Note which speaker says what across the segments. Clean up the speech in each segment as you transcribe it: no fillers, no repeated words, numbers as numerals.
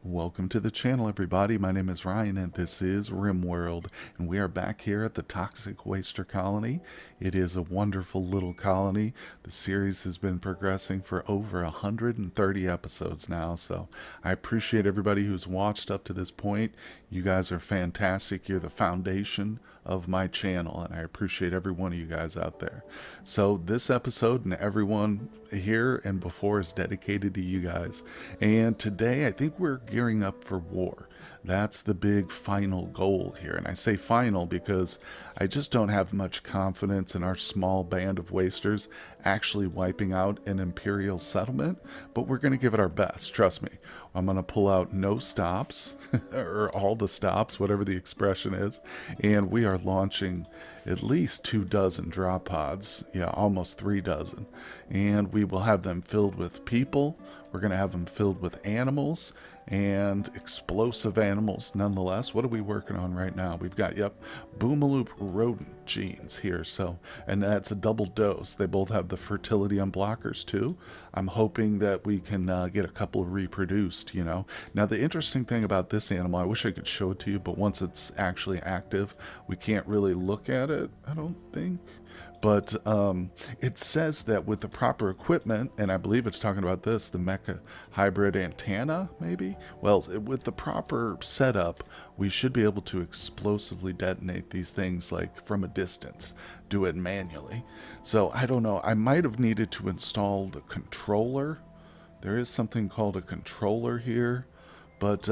Speaker 1: Welcome to the channel, everybody. My name is Ryan, and this is RimWorld, and we are back here at the Toxic Waster Colony. It is a wonderful little colony. The series has been progressing for over 130 episodes now, so I appreciate everybody who's watched up to this point. You guys are fantastic. You're the foundation of my channel, and I appreciate every one of you guys out there. So this episode and everyone here and before is dedicated to you guys. And today I think we're gearing up for war. That's the big final goal here. And I say final because I just don't have much confidence in our small band of wasters actually wiping out an imperial settlement, but we're going to give it our best. Trust me. I'm going to pull out no stops, or all the stops, whatever the expression is, and we are launching at least 24 drop pods, yeah, almost 36, and we will have them filled with people. We're going to have them filled with animals, and explosive animals nonetheless. What are we working on right now? We've got, Boomaloop rodent genes here, so, and that's a double dose. They both have the fertility unblockers too. I'm hoping that we can get a couple reproduced, Now the interesting thing about this animal, I wish I could show it to you, but once it's actually active, we can't really look at it, I don't think. But it says that with the proper equipment, and I believe it's talking about this, the mecha hybrid antenna, maybe? Well, with the proper setup, we should be able to explosively detonate these things like from a distance, do it manually. So I don't know, I might have needed to install the controller. There is something called a controller here, but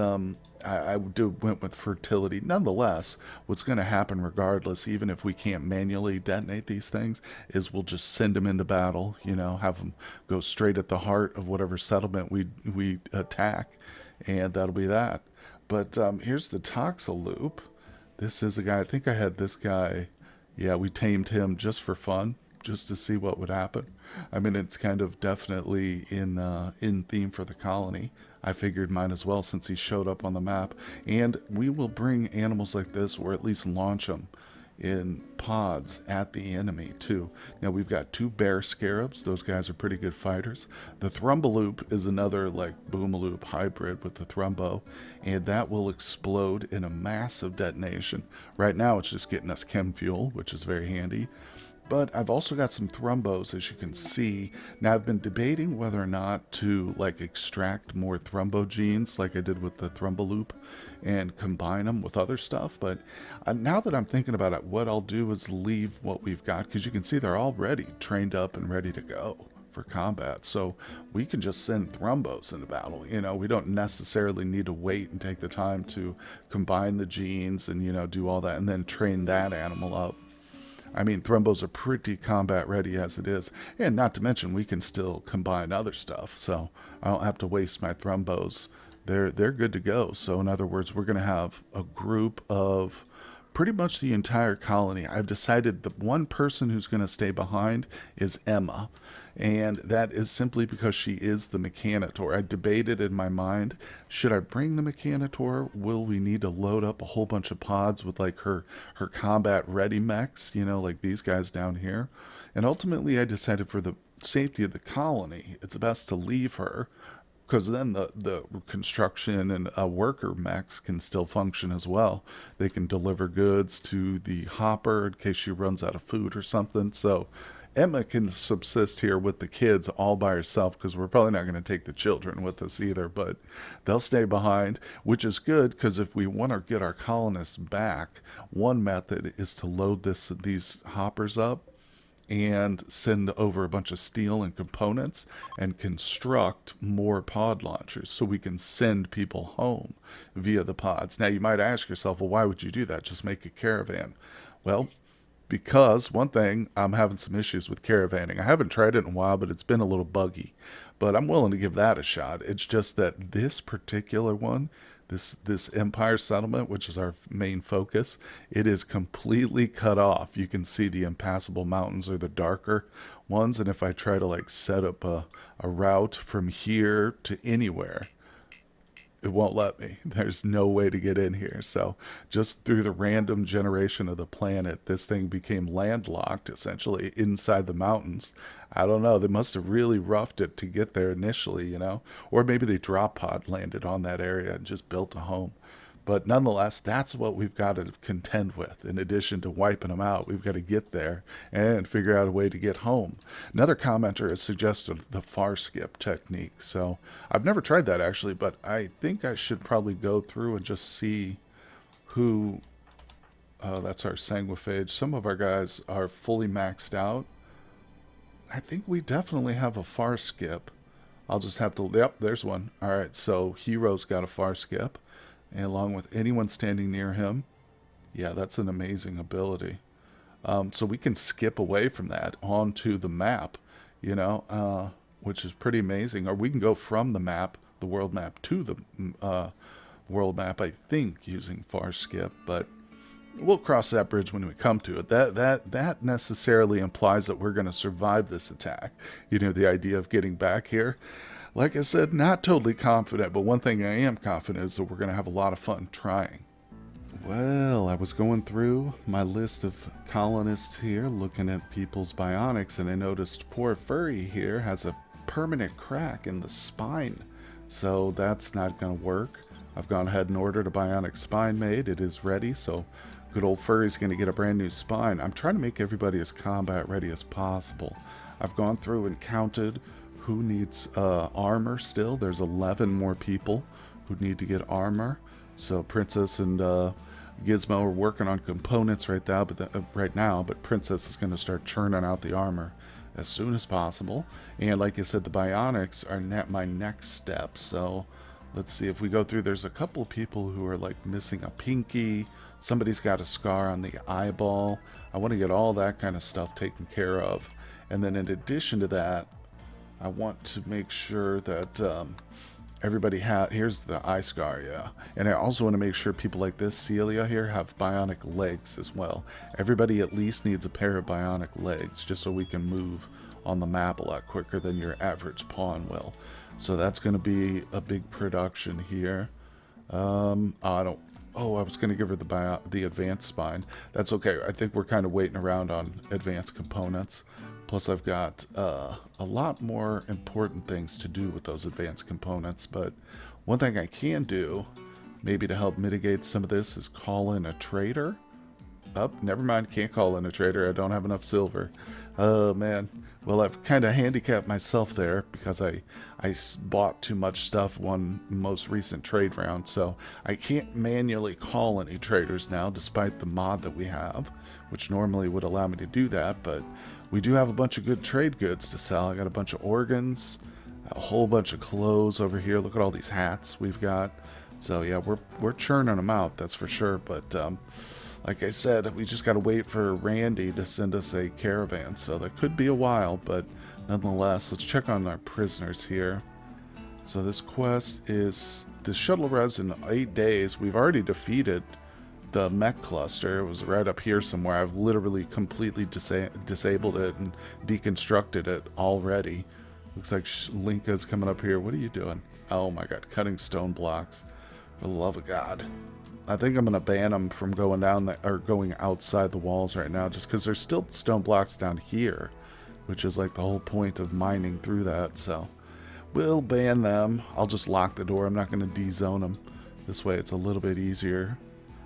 Speaker 1: I went with fertility. Nonetheless, what's going to happen regardless, even if we can't manually detonate these things, is we'll just send them into battle, have them go straight at the heart of whatever settlement we attack, and that'll be that. But here's the Toxaloop. This is a guy, I think I had this guy, yeah, we tamed him just for fun, just to see what would happen. I mean, it's kind of definitely in theme for the colony. I figured might as well since he showed up on the map. And we will bring animals like this, or at least launch them in pods at the enemy too. Now we've got two bear scarabs. Those guys are pretty good fighters. The Thrumbaloop is another like Boomaloop hybrid with the Thrumbo, and that will explode in a massive detonation. Right now it's just getting us chem fuel, which is very handy. But I've also got some thrumbos, as you can see. Now I've been debating whether or not to like extract more thrumbo genes like I did with the Thrumbaloop and combine them with other stuff. But now that I'm thinking about it, what I'll do is leave what we've got, because you can see they're already trained up and ready to go for combat. So we can just send thrumbos into battle. We don't necessarily need to wait and take the time to combine the genes and, do all that and then train that animal up. I mean, thrumbos are pretty combat ready as it is, and not to mention we can still combine other stuff, so I don't have to waste my thrumbos. They're good to go. So in other words, we're going to have a group of pretty much the entire colony. I've decided the one person who's going to stay behind is Emma, and that is simply because she is the Mechanitor. I debated in my mind, should I bring the Mechanitor? Will we need to load up a whole bunch of pods with like her combat ready mechs, like these guys down here? And ultimately I decided for the safety of the colony, it's best to leave her, because then the construction and worker mechs can still function as well. They can deliver goods to the hopper in case she runs out of food or something. So Emma can subsist here with the kids all by herself, because we're probably not going to take the children with us either, but they'll stay behind, which is good, because if we want to get our colonists back, one method is to load these hoppers up and send over a bunch of steel and components and construct more pod launchers so we can send people home via the pods. Now you might ask yourself, well, why would you do that? Just make a caravan. Well, because one thing, I'm having some issues with caravanning. I haven't tried it in a while, but it's been a little buggy. But I'm willing to give that a shot. It's just that this particular one, this Empire settlement, which is our main focus, it is completely cut off. You can see the impassable mountains are the darker ones, and if I try to like set up a route from here to anywhere, it won't let me. There's no way to get in here. So just through the random generation of the planet, this thing became landlocked essentially inside the mountains. I don't know. They must have really roughed it to get there initially, or maybe they drop pod landed on that area and just built a home. But nonetheless, that's what we've got to contend with. In addition to wiping them out, we've got to get there and figure out a way to get home. Another commenter has suggested the far skip technique. So I've never tried that actually, but I think I should probably go through and just see who. That's our sanguiphage. Some of our guys are fully maxed out. I think we definitely have a far skip. I'll just have to. Yep, there's one. All right, so Hero's got a far skip. And along with anyone standing near him. Yeah, that's an amazing ability. So we can skip away from that onto the map, which is pretty amazing. Or we can go from the map, the world map, to the world map, I think, using far skip. But we'll cross that bridge when we come to it. That necessarily implies that we're going to survive this attack. The idea of getting back here. Like I said, not totally confident, but one thing I am confident is that we're going to have a lot of fun trying. Well, I was going through my list of colonists here, looking at people's bionics, and I noticed poor Furry here has a permanent crack in the spine. So that's not going to work. I've gone ahead and ordered a bionic spine made. It is ready, so good old Furry's going to get a brand new spine. I'm trying to make everybody as combat ready as possible. I've gone through and counted who needs armor still. There's 11 more people who need to get armor. So Princess and Gizmo are working on components right now, but Princess is going to start churning out the armor as soon as possible. And like I said, the bionics are my next step. So let's see if we go through. There's a couple of people who are like missing a pinky. Somebody's got a scar on the eyeball. I want to get all that kind of stuff taken care of. And then in addition to that, I want to make sure that everybody here's the eye scar, yeah. And I also want to make sure people like this, Celia here, have bionic legs as well. Everybody at least needs a pair of bionic legs, just so we can move on the map a lot quicker than your average pawn will. So that's going to be a big production here. I was going to give her the advanced spine. That's okay. I think we're kind of waiting around on advanced components. Plus, I've got a lot more important things to do with those advanced components. But one thing I can do, maybe to help mitigate some of this, is call in a trader. Oh, never mind. Can't call in a trader. I don't have enough silver. Oh, man. Well, I've kind of handicapped myself there because I bought too much stuff one most recent trade round. So I can't manually call any traders now, despite the mod that we have, which normally would allow me to do that. But we do have a bunch of good trade goods to sell. I got a bunch of organs, a whole bunch of clothes over here. Look at all these hats we've got. So yeah, we're churning them out, that's for sure. But like I said, we just got to wait for Randy to send us a caravan. So that could be a while, but nonetheless, let's check on our prisoners here. So this quest is, the shuttle arrives in 8 days. We've already defeated the mech cluster. It was right up here somewhere. I've literally completely disabled it and deconstructed it already. Looks like Linka's coming up here. What are you doing? Oh my god, cutting stone blocks. For the love of God. I think I'm going to ban them from going down or going outside the walls right now, just because there's still stone blocks down here, which is like the whole point of mining through that. So we'll ban them. I'll just lock the door. I'm not going to de-zone them. This way it's a little bit easier.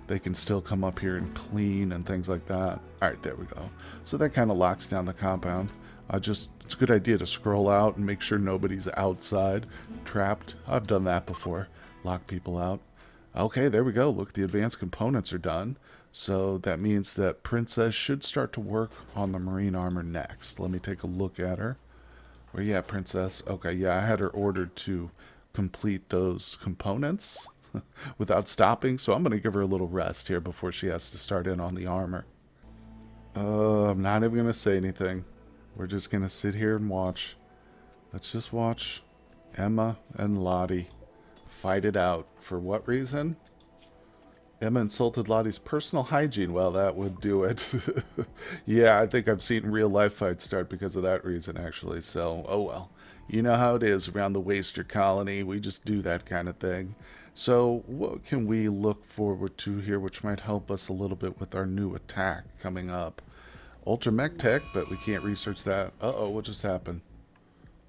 Speaker 1: They can still come up here and clean and things like that. Alright, there we go. So that kind of locks down the compound. It's a good idea to scroll out and make sure nobody's outside, trapped. I've done that before. Lock people out. Okay, there we go. Look, the advanced components are done. So that means that Princess should start to work on the marine armor next. Let me take a look at her. Where you at, Princess? Okay, yeah, I had her ordered to complete those components without stopping, so I'm going to give her a little rest here before she has to start in on the armor. I'm not even going to say anything. We're just going to sit here and watch. Let's just watch Emma and Lottie fight it out. For what reason? Emma insulted Lottie's personal hygiene. Well, that would do it. Yeah, I think I've seen real life fights start because of that reason, actually. So, oh well. You know how it is around the Waster colony. We just do that kind of thing. So what can we look forward to here which might help us a little bit with our new attack coming up? Ultramech tech, but we can't research that. Uh-oh, what just happened?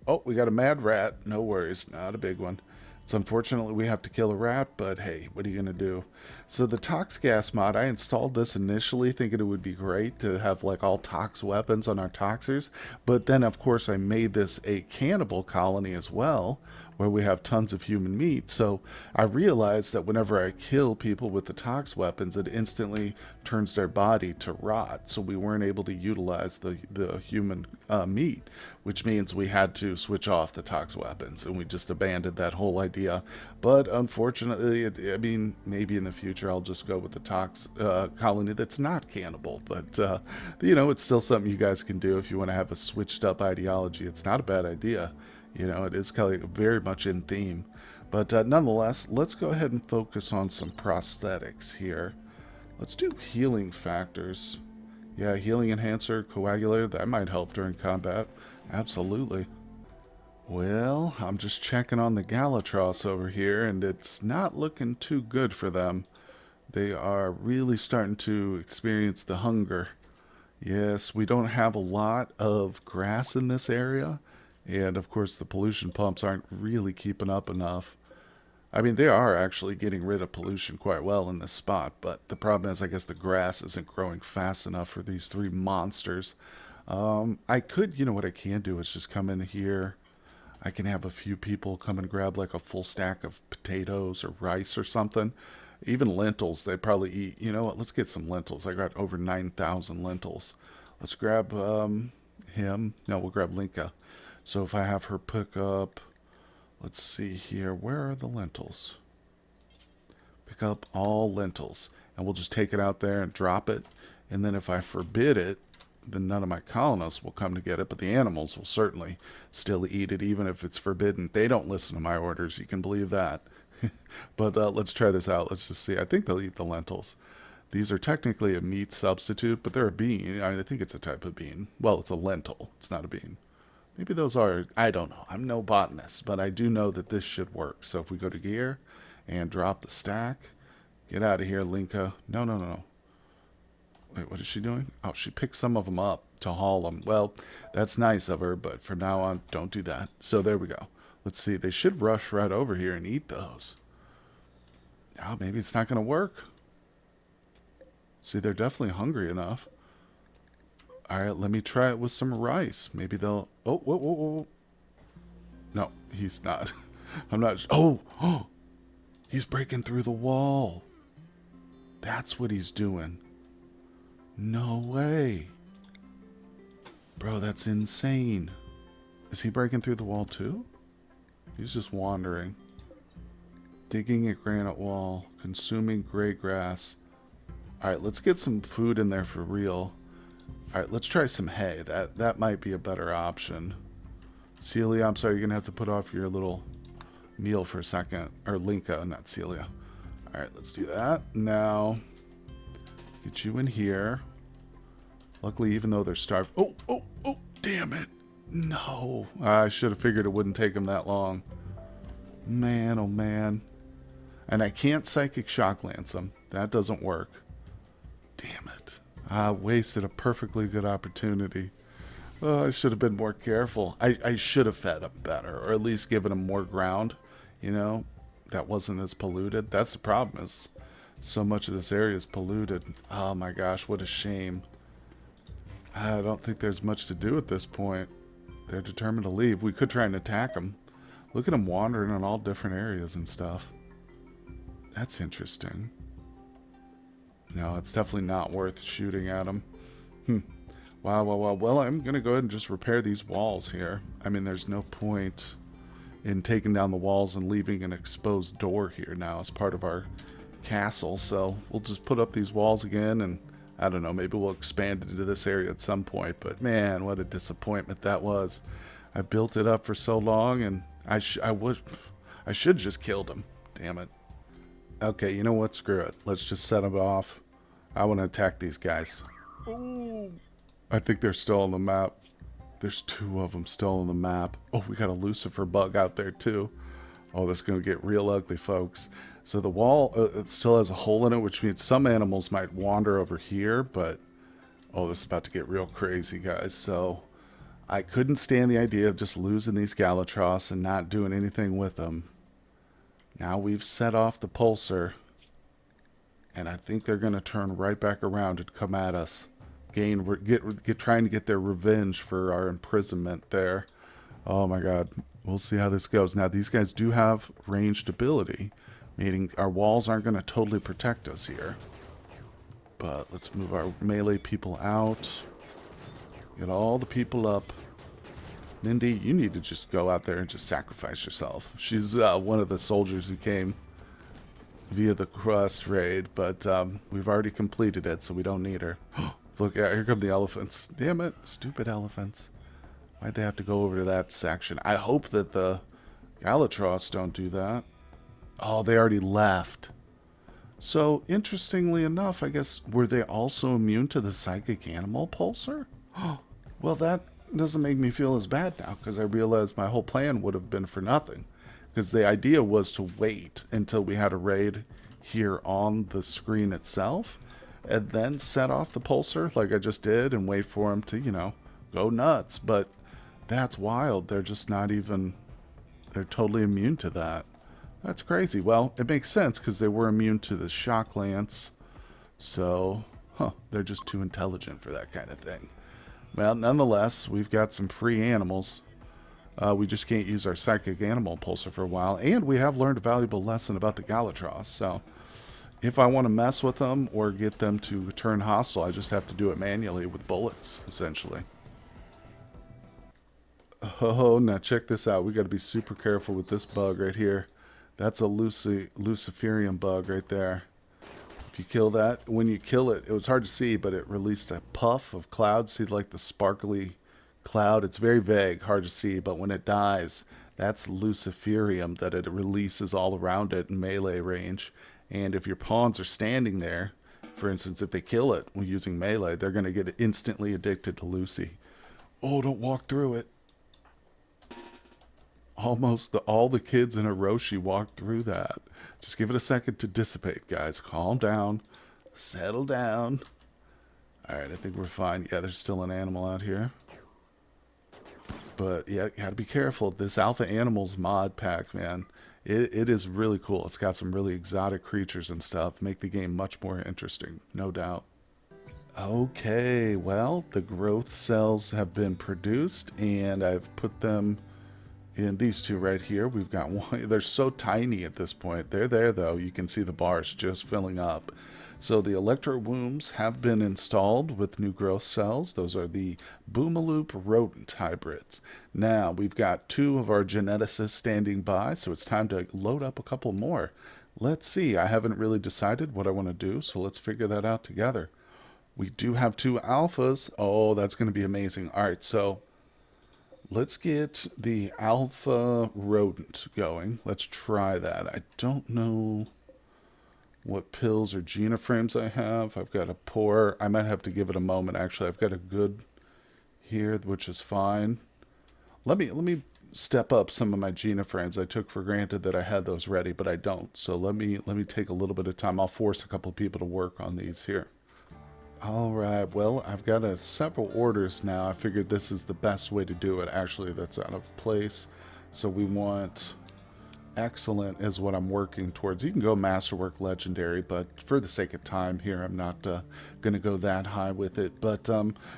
Speaker 1: Oh, we got a mad rat. No worries, not a big one. It's unfortunately we have to kill a rat, but hey, what are you gonna do? So the Tox Gas mod, I installed this initially thinking it would be great to have like all Tox weapons on our Toxers, but then of course I made this a cannibal colony as well, where we have tons of human meat. So I realized that whenever I kill people with the Tox weapons, it instantly turns their body to rot. So we weren't able to utilize the human meat, which means we had to switch off the Tox weapons, and we just abandoned that whole idea. But unfortunately, I mean, maybe in the future I'll just go with the Tox colony that's not cannibal. But, it's still something you guys can do if you want to have a switched up ideology. It's not a bad idea. It is kind of very much in theme. But nonetheless, let's go ahead and focus on some prosthetics here. Let's do healing factors. Yeah, healing enhancer, coagulator, that might help during combat. Absolutely. Well, I'm just checking on the Galatros over here, and it's not looking too good for them. They are really starting to experience the hunger. Yes, we don't have a lot of grass in this area, and of course the pollution pumps aren't really keeping up enough. I mean, they are actually getting rid of pollution quite well in this spot, but the problem is I guess the grass isn't growing fast enough for these three monsters. I could, what I can do is just come in here. I can have a few people come and grab like a full stack of potatoes or rice or something. Even lentils, they probably eat. You know what? Let's get some lentils. I got over 9,000 lentils. Let's grab him. No, we'll grab Linka. So if I have her pick up, let's see here. Where are the lentils? Pick up all lentils. And we'll just take it out there and drop it. And then if I forbid it, then none of my colonists will come to get it, but the animals will certainly still eat it, even if it's forbidden. They don't listen to my orders. You can believe that. But let's try this out. Let's just see. I think they'll eat the lentils. These are technically a meat substitute, but they're a bean. I think it's a type of bean. Well, it's a lentil. It's not a bean. Maybe those are, I don't know. I'm no botanist, but I do know that this should work. So if we go to gear and drop the stack, get out of here, Linka. No, no, no, no. Wait, what is she doing? Oh, she picked some of them up to haul them. Well, that's nice of her, but from now on, don't do that. So there we go. Let's see. They should rush right over here and eat those. Oh, maybe it's not going to work. See, they're definitely hungry enough. All right, let me try it with some rice. Maybe they'll... Oh, whoa, whoa, whoa. No, he's not. I'm not... Oh, he's breaking through the wall. That's what he's doing. No way. Bro, that's insane. Is he breaking through the wall too? He's just wandering. Digging a granite wall. Consuming gray grass. Alright, let's get some food in there for real. Alright, let's try some hay. That might be a better option. Celia, I'm sorry, you're going to have to put off your little meal for a second. Or Linka, not Celia. Alright, let's do that. Now... Get you in here. Luckily, even though they're starved... Oh, damn it. No. I should have figured it wouldn't take them that long. Man, oh man. And I can't Psychic Shock Lance them. That doesn't work. Damn it. I wasted a perfectly good opportunity. I should have been more careful. I should have fed them better. Or at least given them more ground. That wasn't as polluted. That's the problem is... So much of this area is polluted. Oh my gosh, what a shame. I don't think there's much to do at this point. They're determined to leave. We could try and attack them. Look at them wandering in all different areas and stuff. That's interesting. No, it's definitely not worth shooting at them. Wow. Well, I'm going to go ahead and just repair these walls here. I mean, there's no point in taking down the walls and leaving an exposed door here now as part of our... castle, so we'll just put up these walls again, and I don't know, maybe we'll expand into this area at some point, but man, what a disappointment that was. I built it up for so long, and I should just killed him. Damn it. Okay, you know what? Screw it. Let's just set them off. I want to attack these guys. Ooh. I think they're still on the map. There's two of them still on the map. Oh, we got a Lucifer bug out there too. Oh, that's going to get real ugly, folks. So the wall it still has a hole in it, which means some animals might wander over here, but oh, this is about to get real crazy, guys. So I couldn't stand the idea of just losing these Gallatros and not doing anything with them. Now we've set off the pulsar, and I think they're going to turn right back around and come at us. Trying to get their revenge for our imprisonment there. Oh my god. We'll see how this goes. Now, these guys do have ranged ability, meaning our walls aren't going to totally protect us here. But let's move our melee people out. Get all the people up. Mindy, you need to just go out there and just sacrifice yourself. She's one of the soldiers who came via the quest raid, but we've already completed it, so we don't need her. Look, here come the elephants. Damn it, stupid elephants. Why'd they have to go over to that section? I hope that the Gallatros don't do that. Oh, they already left. So, interestingly enough, I guess, were they also immune to the psychic animal pulsar? Well, that doesn't make me feel as bad now, because I realized my whole plan would have been for nothing. Because the idea was to wait until we had a raid here on the screen itself, and then set off the pulsar like I just did, and wait for them to, you know, go nuts. But that's wild. They're just not even... They're totally immune to that. That's crazy. Well, it makes sense because they were immune to the shock lance. So, they're just too intelligent for that kind of thing. Well, nonetheless, we've got some free animals. We just can't use our psychic animal pulsar for a while. And we have learned a valuable lesson about the Gallatros. So, if I want to mess with them or get them to turn hostile, I just have to do it manually with bullets, essentially. Oh, now check this out. We got to be super careful with this bug right here. That's a Luciferium bug right there. If you kill that, when you kill it, it was hard to see, but it released a puff of cloud. See, like the sparkly cloud? It's very vague, hard to see, but when it dies, that's Luciferium that it releases all around it in melee range. And if your pawns are standing there, for instance, if they kill it using melee, they're going to get instantly addicted to Lucy. Oh, don't walk through it. Almost all the kids in Hiroshi walked through that. Just give it a second to dissipate, guys. Calm down. Settle down. Alright, I think we're fine. Yeah, there's still an animal out here. But, yeah, you gotta be careful. This Alpha Animals mod pack, man, it is really cool. It's got some really exotic creatures and stuff. Make the game much more interesting, no doubt. Okay, well, the growth cells have been produced, and I've put them... in these two right here. We've got one. They're so tiny at this point. They're there, though. You can see the bars just filling up. So the electro wombs have been installed with new growth cells. Those are the Boomaloop rodent hybrids. Now, we've got two of our geneticists standing by, so it's time to load up a couple more. Let's see. I haven't really decided what I want to do, so let's figure that out together. We do have two alphas. Oh, that's going to be amazing. All right, so... let's get the alpha rodent going. Let's try that. I don't know what pills or genoframes I have. I've got a poor... I might have to give it a moment, actually. I've got a good here, which is fine. Let me step up some of my genoframes. I took for granted that I had those ready, but I don't. So let me take a little bit of time. I'll force a couple people to work on these here. Alright, well, I've got several orders now. I figured this is the best way to do it. Actually, that's out of place. So we want... excellent is what I'm working towards. You can go Masterwork Legendary, but for the sake of time here, I'm not going to go that high with it. But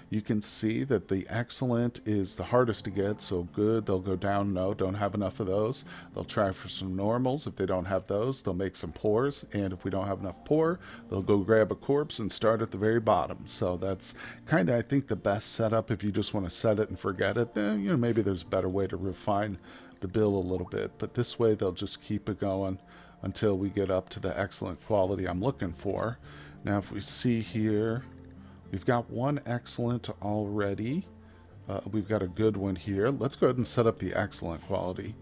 Speaker 1: you can see that the excellent is the hardest to get, so good, they'll go down. No, don't have enough of those. They'll try for some normals. If they don't have those, they'll make some poors. And if we don't have enough poor, they'll go grab a corpse and start at the very bottom. So that's kind of, I think, the best setup. If you just want to set it and forget it, then, you know, maybe there's a better way to refine the bill a little bit, but this way they'll just keep it going until we get up to the excellent quality I'm looking for. Now if we see here, we've got one excellent already. We've got a good one here. Let's go ahead and set up the excellent quality.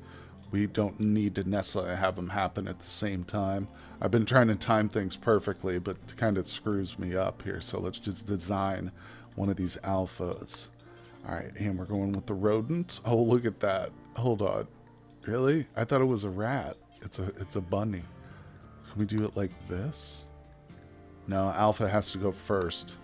Speaker 1: We don't need to necessarily have them happen at the same time. I've been trying to time things perfectly, but it kind of screws me up here. So let's just design one of these alphas. Alright, and we're going with the rodent. Oh, look at that. Hold on. Really? I thought it was a rat. It's a bunny. Can we do it like this? No, Alpha has to go first.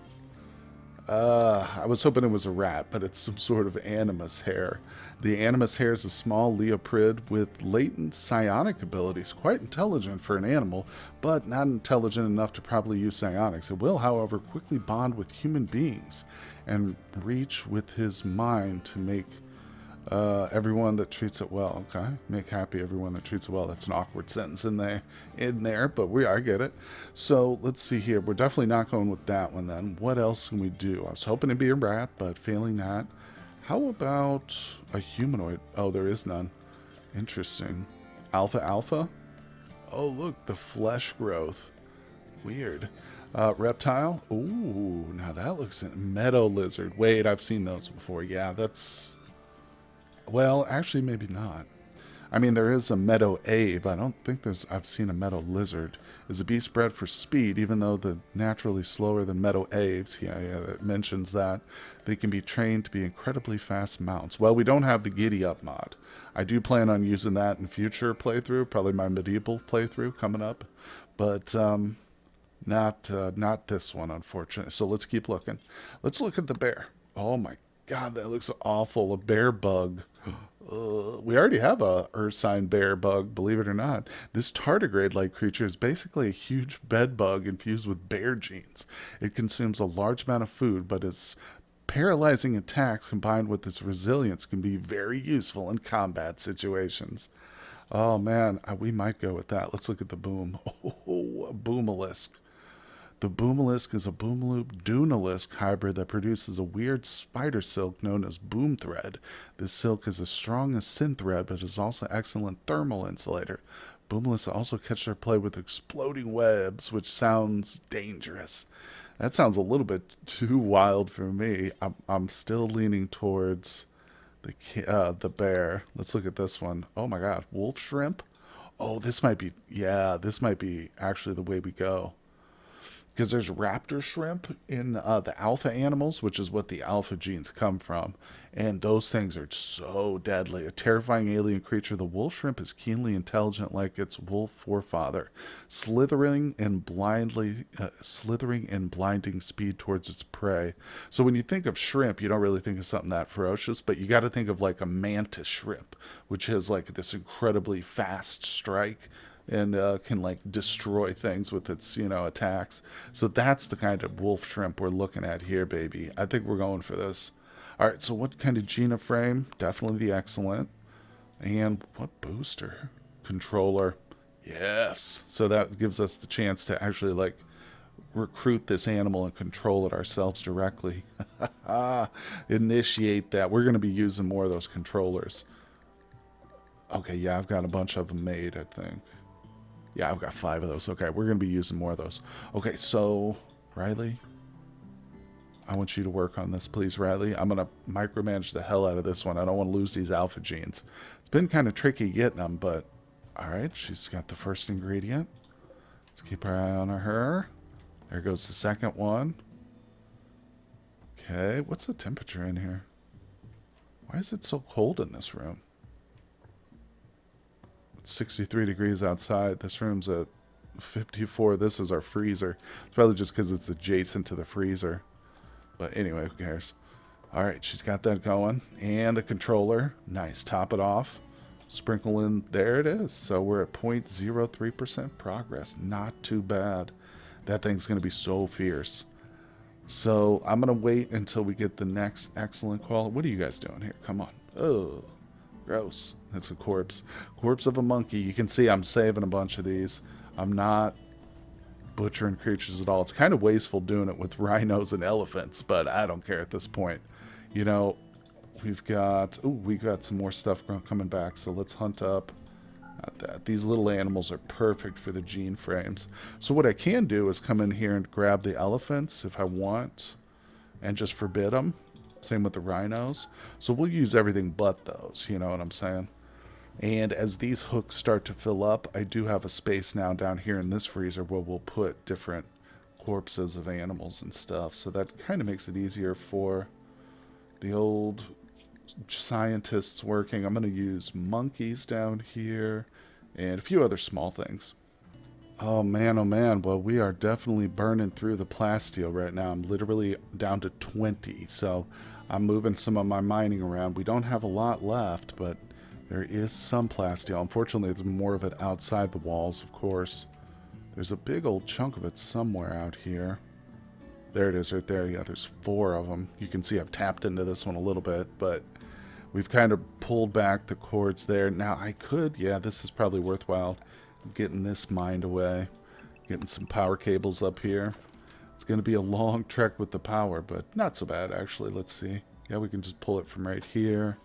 Speaker 1: I was hoping it was a rat, but it's some sort of animus hare. The animus hare is a small leopard with latent psionic abilities. Quite intelligent for an animal, but not intelligent enough to properly use psionics. It will, however, quickly bond with human beings and reach with his mind to make everyone that treats it well. Okay, make happy everyone that treats it well. That's an awkward sentence in there, but I get it. So let's see here. We're definitely not going with that one then. What else can we do? I was hoping to be a rat, but failing that, how about a humanoid? Oh, there is none. Interesting. Alpha. Oh, look, the flesh growth. Weird. Reptile. Ooh, now that looks meadow lizard. Wait, I've seen those before. Yeah, that's. Well, actually, maybe not. I mean, there is a meadow ape. I don't think I've seen a meadow lizard. Is a beast bred for speed, even though they're naturally slower than meadow apes. Yeah, it mentions that. They can be trained to be incredibly fast mounts. Well, we don't have the giddy up mod. I do plan on using that in future playthrough, probably my medieval playthrough coming up. But, not this one, unfortunately. So let's keep looking. Let's look at the bear. Oh my God, that looks awful. A bear bug. We already have a Ursine bear bug, believe it or not. This tardigrade-like creature is basically a huge bed bug infused with bear genes. It consumes a large amount of food, but its paralyzing attacks combined with its resilience can be very useful in combat situations. Oh man, we might go with that. Let's look at the boom. Oh, a boomalisk. The boomalisk is a boomloop dunalisk hybrid that produces a weird spider silk known as boom thread. This silk is as strong as syn thread, but is also excellent thermal insulator. Boomalisks also catch their prey with exploding webs, which sounds dangerous. That sounds a little bit too wild for me. I'm still leaning towards the bear. Let's look at this one. Oh my God, wolf shrimp. Oh, this might be actually the way we go. Because there's raptor shrimp in the alpha animals, which is what the alpha genes come from. And those things are so deadly. A terrifying alien creature, the wolf shrimp is keenly intelligent like its wolf forefather, slithering in blinding speed towards its prey. So when you think of shrimp, you don't really think of something that ferocious, but you got to think of like a mantis shrimp, which has like this incredibly fast strike and can like destroy things with its attacks. So that's the kind of wolf shrimp we're looking at here, baby. I think we're going for this. All right, so what kind of Gina frame? Definitely the excellent. And what booster? Controller. Yes. So that gives us the chance to actually like recruit this animal and control it ourselves directly. Initiate that. We're going to be using more of those controllers. Okay, yeah, I've got a bunch of them made, I think. Yeah, I've got 5 of those. Okay, we're going to be using more of those. Okay, so, Riley, I want you to work on this, please, Riley. I'm going to micromanage the hell out of this one. I don't want to lose these alpha genes. It's been kind of tricky getting them, but, all right, she's got the first ingredient. Let's keep our eye on her. There goes the second one. Okay, what's the temperature in here? Why is it so cold in this room? 63 degrees outside. This room's at 54. This is our freezer. It's probably just because it's adjacent to the freezer. But anyway, who cares? All right, she's got that going. And the controller. Nice. Top it off. Sprinkle in. There it is. So we're at 0.03% progress. Not too bad. That thing's going to be so fierce. So I'm going to wait until we get the next excellent quality. What are you guys doing here? Come on. Oh. Gross. That's a corpse. Corpse of a monkey. You can see I'm saving a bunch of these. I'm not butchering creatures at all. It's kind of wasteful doing it with rhinos and elephants, but I don't care at this point. We've got some more stuff coming back, so let's hunt up. Not that. These little animals are perfect for the gene frames. So what I can do is come in here and grab the elephants if I want and just forbid them. Same with the rhinos. So we'll use everything but those, you know what I'm saying? And as these hooks start to fill up, I do have a space now down here in this freezer where we'll put different corpses of animals and stuff. So that kind of makes it easier for the old scientists working. I'm going to use monkeys down here and a few other small things. Oh man. Well, we are definitely burning through the plasteel right now. I'm literally down to 20. So I'm moving some of my mining around. We don't have a lot left, but there is some plasteel. Unfortunately, there's more of it outside the walls, of course. There's a big old chunk of it somewhere out here. There it is right there. Yeah, there's 4 of them. You can see I've tapped into this one a little bit, but we've kind of pulled back the Coords there. Now I could, yeah, this is probably worthwhile, getting this mined away, getting some power cables up here. It's going to be a long trek with the power, but not so bad actually. Let's see. Yeah, we can just pull it from right here.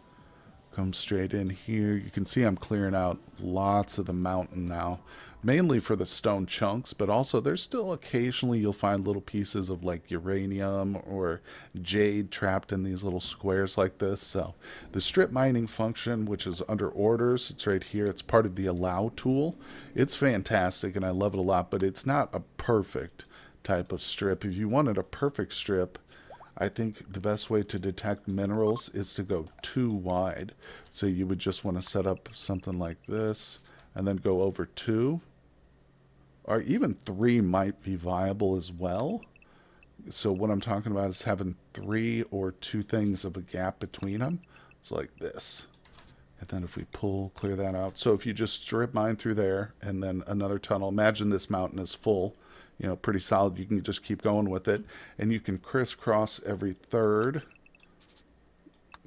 Speaker 1: Come straight in here. You can see I'm clearing out lots of the mountain now, mainly for the stone chunks, but also there's still occasionally you'll find little pieces of like uranium or jade trapped in these little squares like this. So the strip mining function, which is under orders, it's right here. It's part of the allow tool. It's fantastic and I love it a lot, but it's not a perfect type of strip. If you wanted a perfect strip, I think the best way to detect minerals is to go too wide. So you would just want to set up something like this and then go over 2. Or even 3 might be viable as well. So what I'm talking about is having 3 or 2 things of a gap between them. It's like this. And then if we clear that out. So if you just strip mine through there and then another tunnel, imagine this mountain is full. You know, pretty solid. You can just keep going with it. And you can crisscross every 3rd.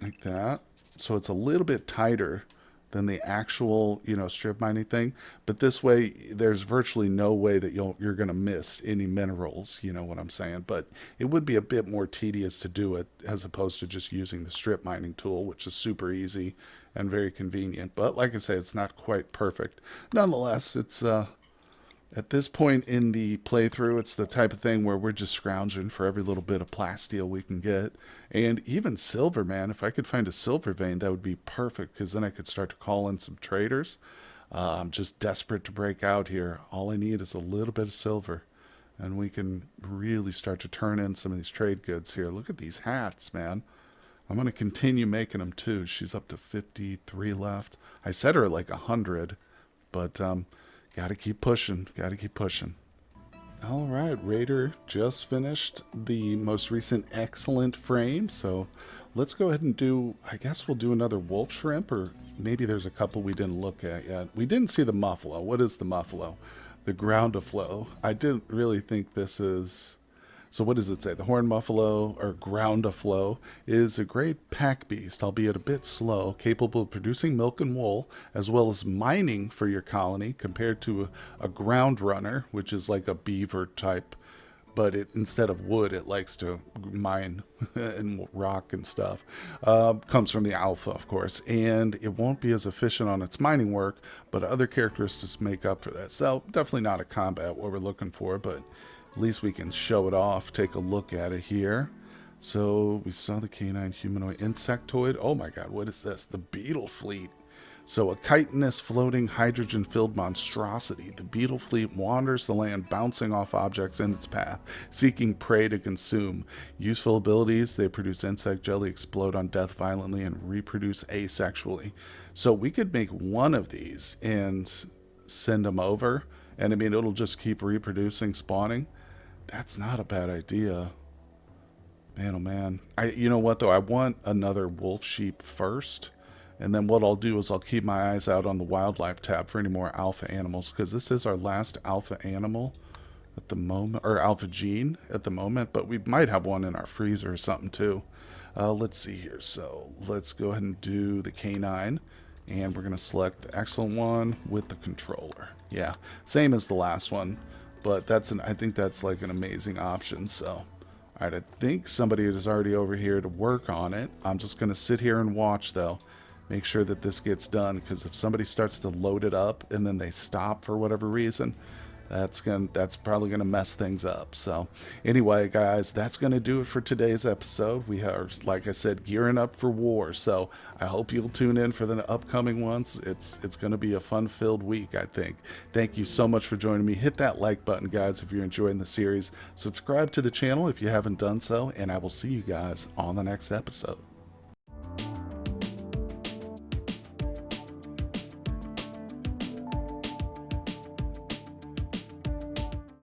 Speaker 1: Like that. So it's a little bit tighter than the actual, you know, strip mining thing. But this way, there's virtually no way that you're going to miss any minerals. You know what I'm saying? But it would be a bit more tedious to do it as opposed to just using the strip mining tool, which is super easy and very convenient. But like I say, it's not quite perfect. Nonetheless, it's at this point in the playthrough, it's the type of thing where we're just scrounging for every little bit of plasteel we can get. And even silver, man. If I could find a silver vein, that would be perfect, because then I could start to call in some traders. I'm just desperate to break out here. All I need is a little bit of silver, and we can really start to turn in some of these trade goods here. Look at these hats, man. I'm going to continue making them, too. She's up to 53 left. I set her at like 100, but gotta keep pushing. Gotta keep pushing. All right, Raider just finished the most recent excellent frame. So let's go ahead and do, I guess we'll do another wolf shrimp, or maybe there's a couple we didn't look at yet. We didn't see the muffalo. What is the muffalo? The ground flow. I didn't really think this is... So what does it say? The horned muffalo, or ground flow, is a great pack beast, albeit a bit slow, capable of producing milk and wool, as well as mining for your colony, compared to a ground runner, which is like a beaver type, but instead of wood, it likes to mine and rock and stuff. Comes from the alpha, of course, and it won't be as efficient on its mining work, but other characteristics make up for that. So definitely not a combat what we're looking for, but at least we can show it off, take a look at it here. So we saw the canine humanoid insectoid. Oh my god, what is this? The beetle fleet. So a chitinous floating hydrogen-filled monstrosity. The beetle fleet wanders the land, bouncing off objects in its path, seeking prey to consume. Useful abilities: they produce insect jelly, explode on death violently, and reproduce asexually. So we could make one of these and send them over, and I mean, it'll just keep reproducing, spawning. That's not a bad idea. Man, oh man. You know what, though? I want another wolf sheep first. And then what I'll do is I'll keep my eyes out on the wildlife tab for any more alpha animals, because this is our last alpha animal at the moment, or alpha gene at the moment, but we might have one in our freezer or something too. Let's see here. So let's go ahead and do the canine, and we're going to select the excellent one with the controller. Yeah, same as the last one. But I think that's like an amazing option. So, all right, I think somebody is already over here to work on it. I'm just going to sit here and watch, though. Make sure that this gets done, because if somebody starts to load it up and then they stop for whatever reason, that's probably gonna mess things up. So anyway, guys, that's gonna do it for today's episode. We are, like I said, gearing up for war, so I hope you'll tune in for the upcoming ones. It's gonna be a fun-filled week, I think. Thank you so much for joining me. Hit that like button, guys, if you're enjoying the series. Subscribe to the channel if you haven't done so, and I will see you guys on the next episode.